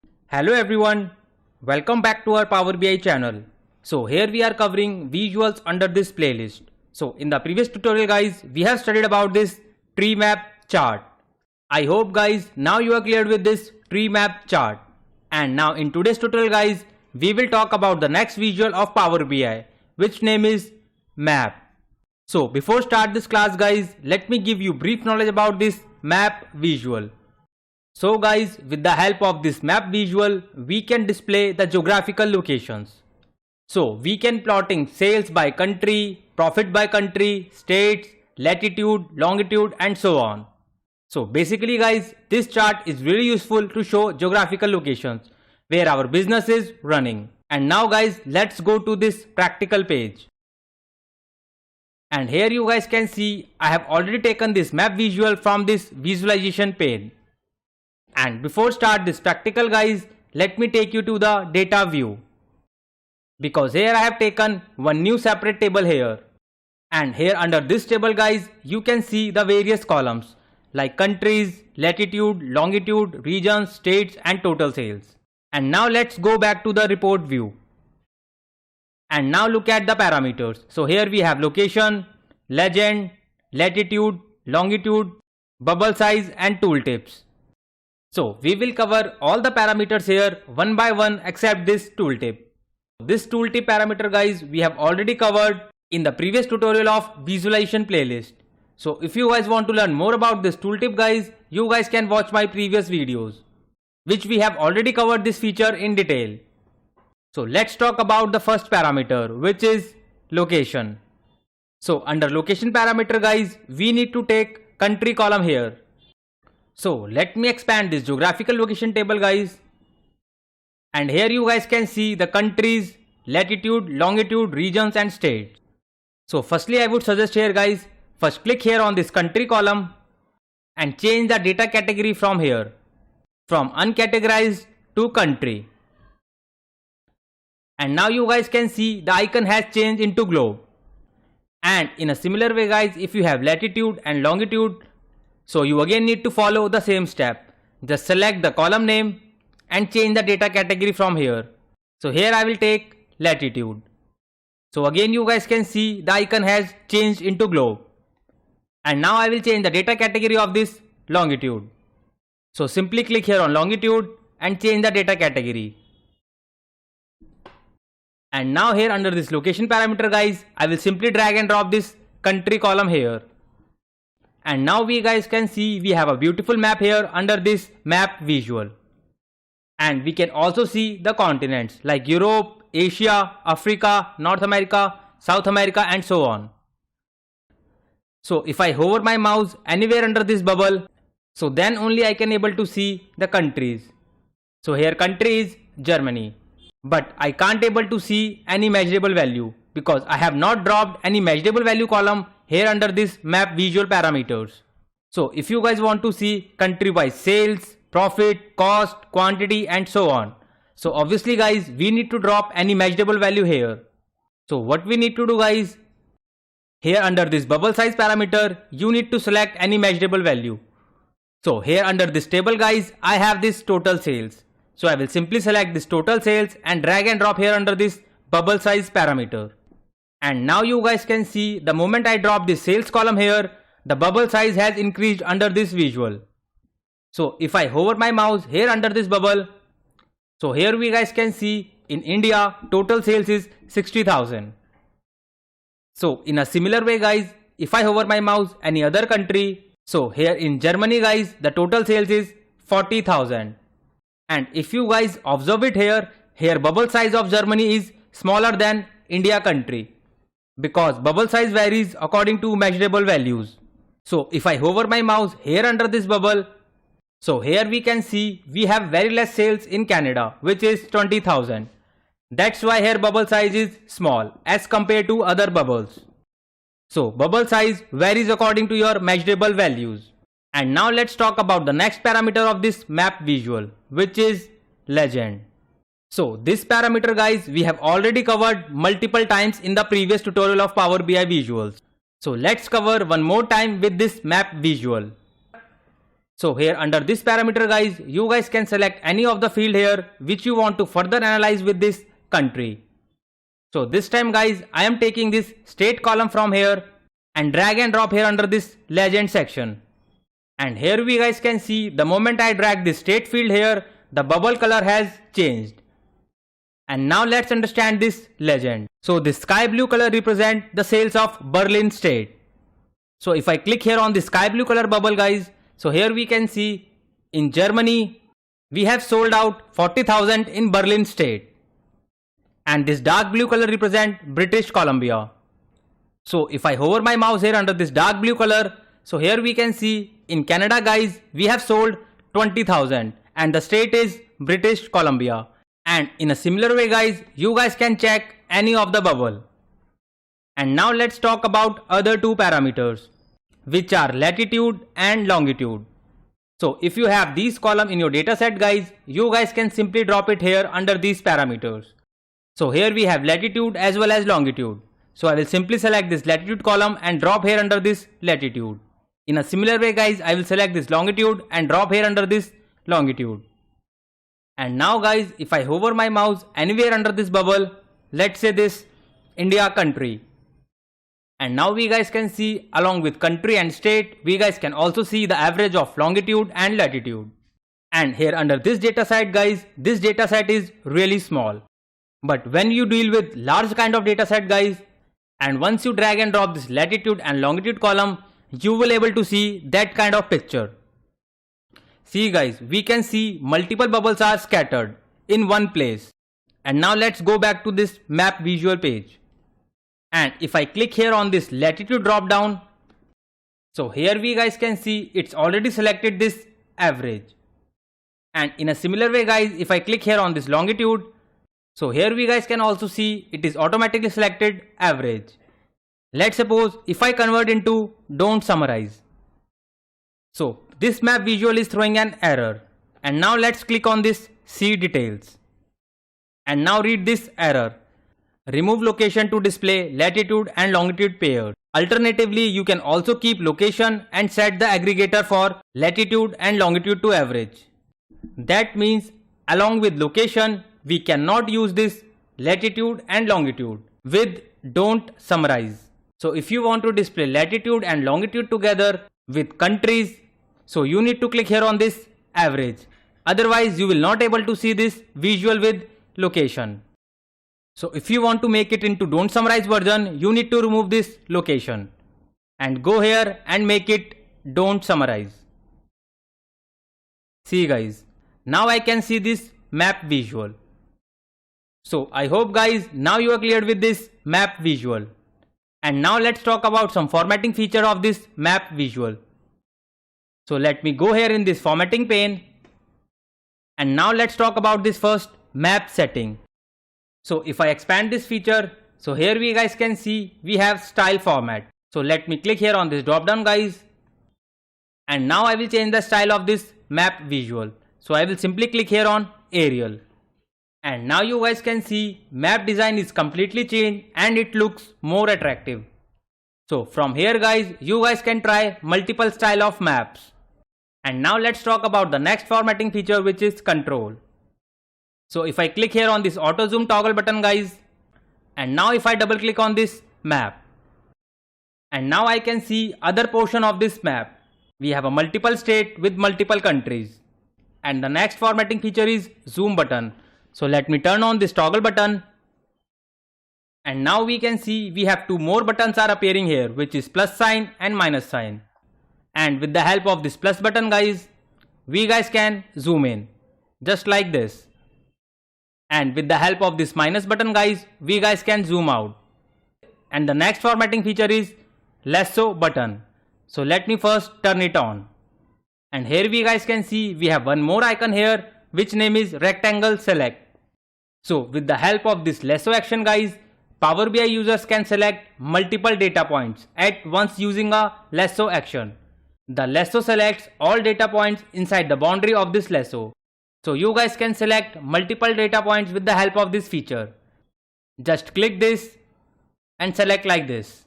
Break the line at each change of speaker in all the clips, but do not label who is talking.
Hello everyone, welcome back to our Power BI channel. So here we are covering visuals under this playlist. So in the previous tutorial guys, we have studied about this tree map chart. I hope guys now you are clear with this tree map chart. And now in today's tutorial guys, we will talk about the next visual of Power BI, which name is map. So before start this class guys, let me give you brief knowledge about this map visual. So guys, with the help of this map visual, we can display the geographical locations. So we can plotting sales by country, profit by country, states, latitude, longitude and so on. So basically guys, this chart is really useful to show geographical locations where our business is running. And now guys, let's go to this practical page. And here you guys can see I have already taken this map visual from this visualization pane. And before start this practical guys, let me take you to the data view. Because here I have taken one new separate table here. And here under this table guys, you can see the various columns like countries, latitude, longitude, regions, states and total sales. And now let's go back to the report view. And now look at the parameters. So here we have location, legend, latitude, longitude, bubble size and tooltips. So we will cover all the parameters here one by one except this tooltip. This tooltip parameter guys we have already covered in the previous tutorial of visualization playlist. So if you guys want to learn more about this tooltip guys, you guys can watch my previous videos, which we have already covered this feature in detail. So let's talk about the first parameter, which is location. So under location parameter guys, we need to take country column here. So let me expand this geographical location table guys. And here you guys can see the countries, latitude, longitude, regions and states. So firstly I would suggest here guys, first click here on this country column and change the data category from here, from uncategorized to country. And now you guys can see the icon has changed into globe. And in a similar way guys, if you have latitude and longitude, so you again need to follow the same step. Just select the column name and change the data category from here. So here I will take latitude. So again you guys can see the icon has changed into globe. And now I will change the data category of this longitude. So simply click here on longitude and change the data category. And now here under this location parameter guys, I will simply drag and drop this country column here. And now we guys can see we have a beautiful map here under this map visual. And we can also see the continents like Europe, Asia, Africa, North America, South America and so on. So if I hover my mouse anywhere under this bubble, so then only I can able to see the countries. So here country is Germany. But I can't able to see any measurable value because I have not dropped any measurable value column here under this map visual parameters. So if you guys want to see country wise sales, profit, cost, quantity and so on. So obviously guys we need to drop any measurable value here. So what we need to do guys, here under this bubble size parameter you need to select any measurable value. So here under this table guys I have this total sales. So I will simply select this total sales and drag and drop here under this bubble size parameter. And now you guys can see the moment I drop this sales column here, the bubble size has increased under this visual. So if I hover my mouse here under this bubble, so here we guys can see in India total sales is 60,000. So in a similar way guys, if I hover my mouse any other country, so here in Germany guys the total sales is 40,000. And if you guys observe it here bubble size of Germany is smaller than India country. Because bubble size varies according to measurable values. So if I hover my mouse here under this bubble, so here we can see we have very less sales in Canada, which is 20,000. That's why here bubble size is small as compared to other bubbles. So bubble size varies according to your measurable values. And now let's talk about the next parameter of this map visual, which is legend. So this parameter guys we have already covered multiple times in the previous tutorial of Power BI visuals. So let's cover one more time with this map visual. So here under this parameter guys, you guys can select any of the field here which you want to further analyze with this country. So this time guys, I am taking this state column from here and drag and drop here under this legend section. And here we guys can see the moment I drag this state field here, the bubble color has changed. And now let's understand this legend. So this sky blue color represents the sales of Berlin state. So if I click here on the sky blue color bubble guys, so here we can see in Germany we have sold out 40,000 in Berlin state. And this dark blue color represents British Columbia. So if I hover my mouse here under this dark blue color, so here we can see in Canada guys we have sold 20,000 and the state is British Columbia. And in a similar way guys, you guys can check any of the bubble. And now let's talk about other two parameters, which are latitude and longitude. So if you have these columns in your dataset guys, you guys can simply drop it here under these parameters. So here we have latitude as well as longitude. So I will simply select this latitude column and drop here under this latitude. In a similar way guys, I will select this longitude and drop here under this longitude. And now guys, if I hover my mouse anywhere under this bubble, let's say this India country. And now we guys can see along with country and state, we guys can also see the average of longitude and latitude. And here under this dataset guys, this dataset is really small. But when you deal with large kind of dataset guys, and once you drag and drop this latitude and longitude column, you will able to see that kind of picture. See guys, we can see multiple bubbles are scattered in one place. And now let's go back to this map visual page. And if I click here on this latitude drop down, so here we guys can see it's already selected this average. And in a similar way guys, if I click here on this longitude, so here we guys can also see it is automatically selected average. Let's suppose if I convert into don't summarize. So this map visual is throwing an error. And now let's click on this see details. And now read this error. Remove location to display latitude and longitude pair. Alternatively, you can also keep location and set the aggregator for latitude and longitude to average. That means along with location, we cannot use this latitude and longitude with don't summarize. So if you want to display latitude and longitude together with countries, so you need to click here on this average. Otherwise, you will not able to see this visual with location. So if you want to make it into don't summarize version, you need to remove this location and go here and make it don't summarize. See guys, now I can see this map visual. So I hope guys now you are clear with this map visual. And now let's talk about some formatting feature of this map visual. So let me go here in this formatting pane. And now let's talk about this first map setting. So if I expand this feature, so here we guys can see we have style format. So let me click here on this drop down guys. And now I will change the style of this map visual. So I will simply click here on Arial. And now you guys can see map design is completely changed and it looks more attractive. So from here guys, you guys can try multiple style of maps. And now let's talk about the next formatting feature, which is control. So if I click here on this auto zoom toggle button guys, and now if I double click on this map, and now I can see other portion of this map. We have a multiple state with multiple countries. And the next formatting feature is zoom button. So let me turn on this toggle button. And now we can see we have two more buttons are appearing here, which is plus sign and minus sign. And with the help of this plus button guys, we guys can zoom in just like this. And with the help of this minus button guys, we guys can zoom out. And the next formatting feature is lasso button. So let me first turn it on. And here we guys can see we have one more icon here, which name is rectangle select. So with the help of this lasso action guys, Power BI users can select multiple data points at once using a lasso action. The lasso selects all data points inside the boundary of this lasso. So you guys can select multiple data points with the help of this feature. Just click this and select like this.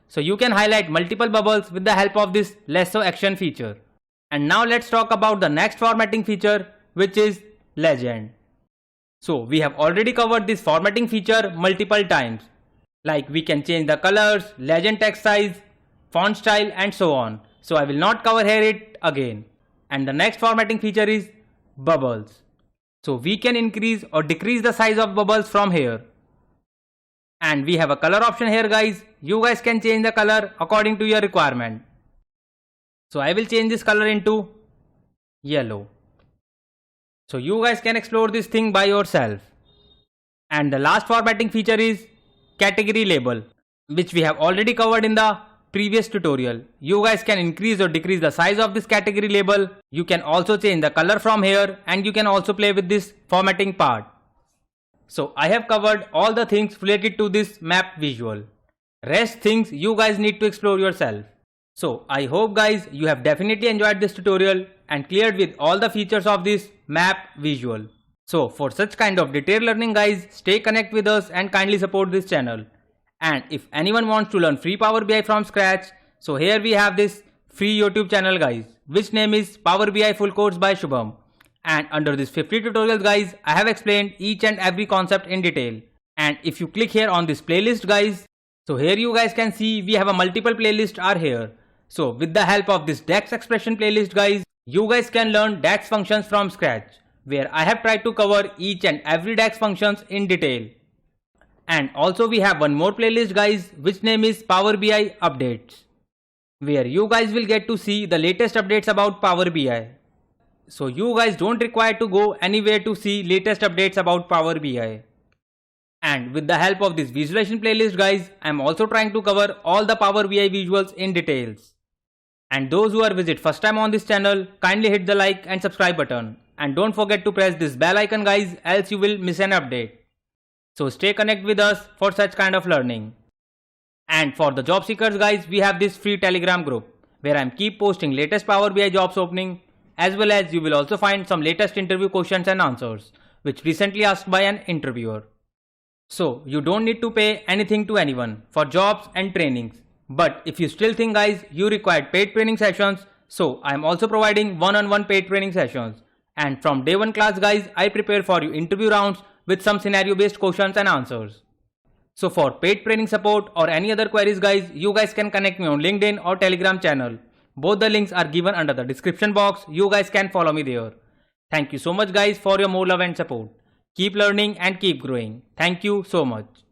So you can highlight multiple bubbles with the help of this lasso action feature. And now let's talk about the next formatting feature, which is legend. So we have already covered this formatting feature multiple times. Like we can change the colors, legend text size, font style and so on. So I will not cover here it again. And the next formatting feature is bubbles. So we can increase or decrease the size of bubbles from here. And we have a color option here guys. You guys can change the color according to your requirement. So I will change this color into yellow. So you guys can explore this thing by yourself. And the last formatting feature is category label, which we have already covered in the previous tutorial. You guys can increase or decrease the size of this category label. You can also change the color from here and you can also play with this formatting part. So I have covered all the things related to this map visual. Rest things you guys need to explore yourself. So I hope guys you have definitely enjoyed this tutorial and cleared with all the features of this map visual. So for such kind of detailed learning guys, stay connected with us and kindly support this channel. And if anyone wants to learn free Power BI from scratch, so here we have this free YouTube channel guys, which name is Power BI Full Course by Shubham. And under this 50 tutorials guys, I have explained each and every concept in detail. And if you click here on this playlist guys, so here you guys can see we have a multiple playlist are here. So with the help of this DAX expression playlist guys, you guys can learn DAX functions from scratch, where I have tried to cover each and every DAX functions in detail. And also we have one more playlist guys, which name is Power BI Updates, where you guys will get to see the latest updates about Power BI. So you guys don't require to go anywhere to see latest updates about Power BI. And with the help of this visualization playlist guys, I am also trying to cover all the Power BI visuals in details. And those who are visit first time on this channel, kindly hit the like and subscribe button. And don't forget to press this bell icon guys, else you will miss an update. So stay connected with us for such kind of learning. And for the job seekers guys, we have this free Telegram group, where I am keep posting latest Power BI jobs opening, as well as you will also find some latest interview questions and answers, which recently asked by an interviewer. So you don't need to pay anything to anyone for jobs and trainings. But if you still think guys you require paid training sessions, so I am also providing one-on-one paid training sessions. And from day one class guys, I prepare for you interview rounds with some scenario based questions and answers. So for paid training support or any other queries guys, you guys can connect me on LinkedIn or Telegram channel. Both the links are given under the description box. You guys can follow me there. Thank you so much guys for your more love and support. Keep learning and keep growing. Thank you so much.